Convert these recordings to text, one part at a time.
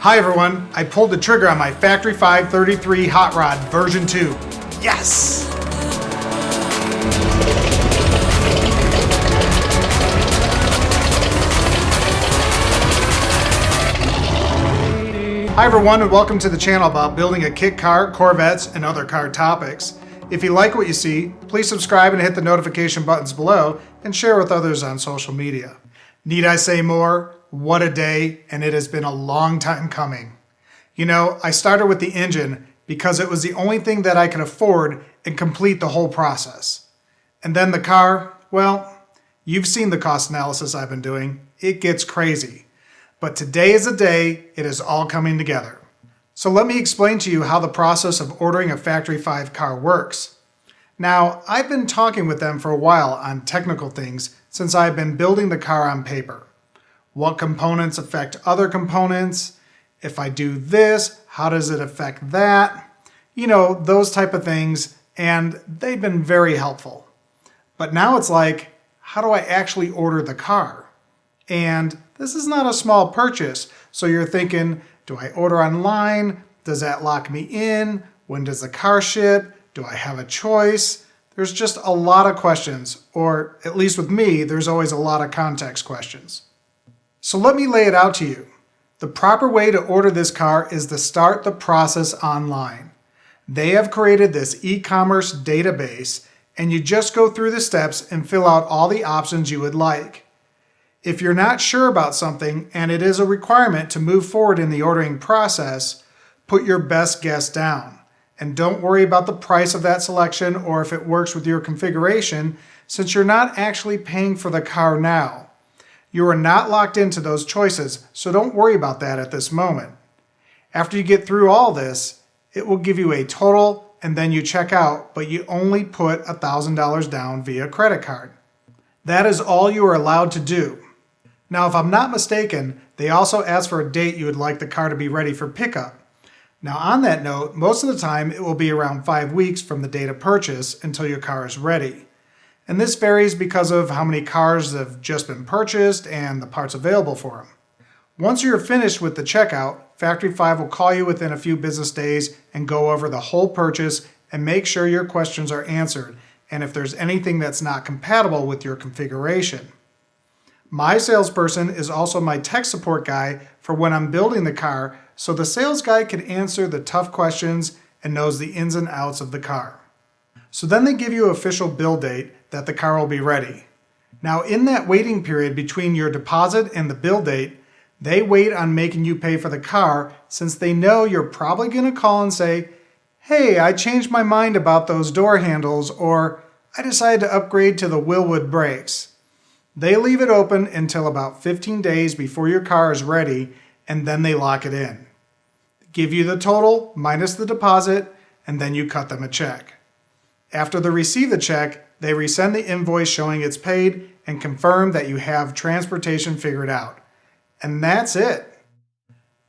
Hi everyone, I pulled the trigger on my Factory 533 Hot Rod version 2. Yes! Hi everyone, and welcome to the channel about building a kit car, Corvettes, and other car topics. If you like what you see, please subscribe and hit the notification buttons below and share with others on social media. Need I say more? What a day, and it has been a long time coming. You know, I started with the engine because it was the only thing that I could afford and complete the whole process. And then the car, well, you've seen the cost analysis I've been doing. It gets crazy. But today is the day it is all coming together. So let me explain to you how the process of ordering a Factory 5 car works. Now, I've been talking with them for a while on technical things since I've been building the car on paper. What components affect other components? If I do this, how does it affect that? You know, those type of things, and they've been very helpful. But now it's like, how do I actually order the car? And this is not a small purchase, so you're thinking, do I order online? Does that lock me in? When does the car ship? Do I have a choice? There's just a lot of questions, or at least with me, there's always a lot of context questions. So let me lay it out to you. The proper way to order this car is to start the process online. They have created this e-commerce database, and you just go through the steps and fill out all the options you would like. If you're not sure about something and it is a requirement to move forward in the ordering process, put your best guess down. And don't worry about the price of that selection or if it works with your configuration, since you're not actually paying for the car now. You are not locked into those choices, so don't worry about that at this moment. After you get through all this, it will give you a total and then you check out, but you only put $1,000 down via credit card. That is all you are allowed to do. Now, if I'm not mistaken, they also ask for a date you would like the car to be ready for pickup. Now, on that note, most of the time it will be around 5 weeks from the date of purchase until your car is ready. And this varies because of how many cars have just been purchased and the parts available for them. Once you're finished with the checkout, Factory 5 will call you within a few business days and go over the whole purchase and make sure your questions are answered and if there's anything that's not compatible with your configuration. My salesperson is also my tech support guy for when I'm building the car, so the sales guy can answer the tough questions and knows the ins and outs of the car. So then they give you an official build date that the car will be ready. Now in that waiting period between your deposit and the build date, they wait on making you pay for the car since they know you're probably going to call and say, hey, I changed my mind about those door handles, or I decided to upgrade to the Willwood brakes. They leave it open until about 15 days before your car is ready, and then they lock it in. Give you the total minus the deposit, and then you cut them a check. After they receive the check, they resend the invoice showing it's paid and confirm that you have transportation figured out. And that's it.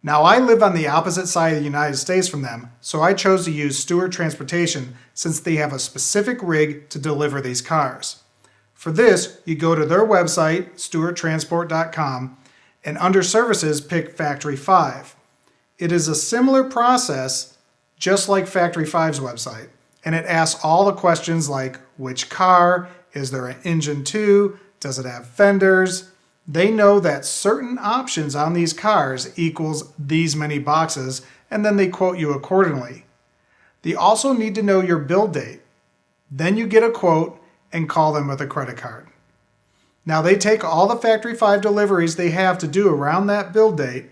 Now I live on the opposite side of the United States from them, so I chose to use Stewart Transportation since they have a specific rig to deliver these cars. For this, you go to their website, stewarttransport.com, and under Services, pick Factory 5. It is a similar process, just like Factory 5's website, and it asks all the questions like, which car, is there an engine too, does it have fenders? They know that certain options on these cars equals these many boxes, and then they quote you accordingly. They also need to know your build date. Then you get a quote and call them with a credit card. Now they take all the Factory 5 deliveries they have to do around that build date,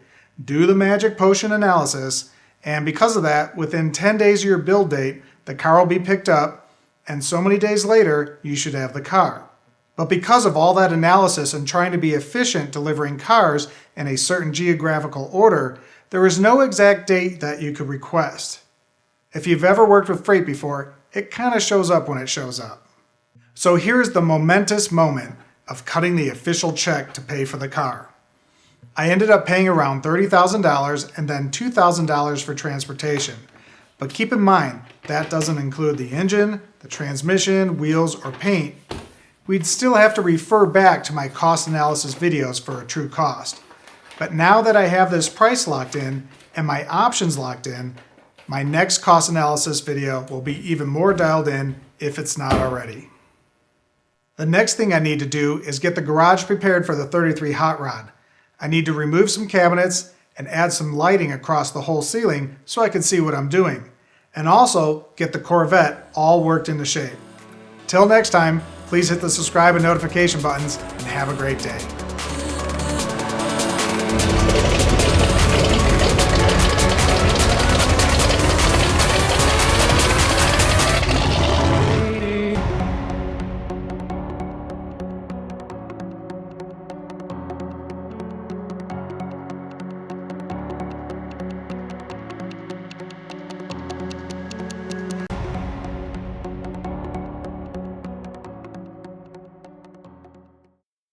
do the magic potion analysis, and because of that, within 10 days of your build date, the car will be picked up, and so many days later, you should have the car. But because of all that analysis and trying to be efficient delivering cars in a certain geographical order, there is no exact date that you could request. If you've ever worked with freight before, it kind of shows up when it shows up. So here's the momentous moment of cutting the official check to pay for the car. I ended up paying around $30,000 and then $2,000 for transportation. But keep in mind, that doesn't include the engine, the transmission, wheels, or paint. We'd still have to refer back to my cost analysis videos for a true cost. But now that I have this price locked in and my options locked in, my next cost analysis video will be even more dialed in if it's not already. The next thing I need to do is get the garage prepared for the 33 hot rod. I need to remove some cabinets and add some lighting across the whole ceiling so I can see what I'm doing, and also get the Corvette all worked into shape. Till next time, please hit the subscribe and notification buttons and have a great day.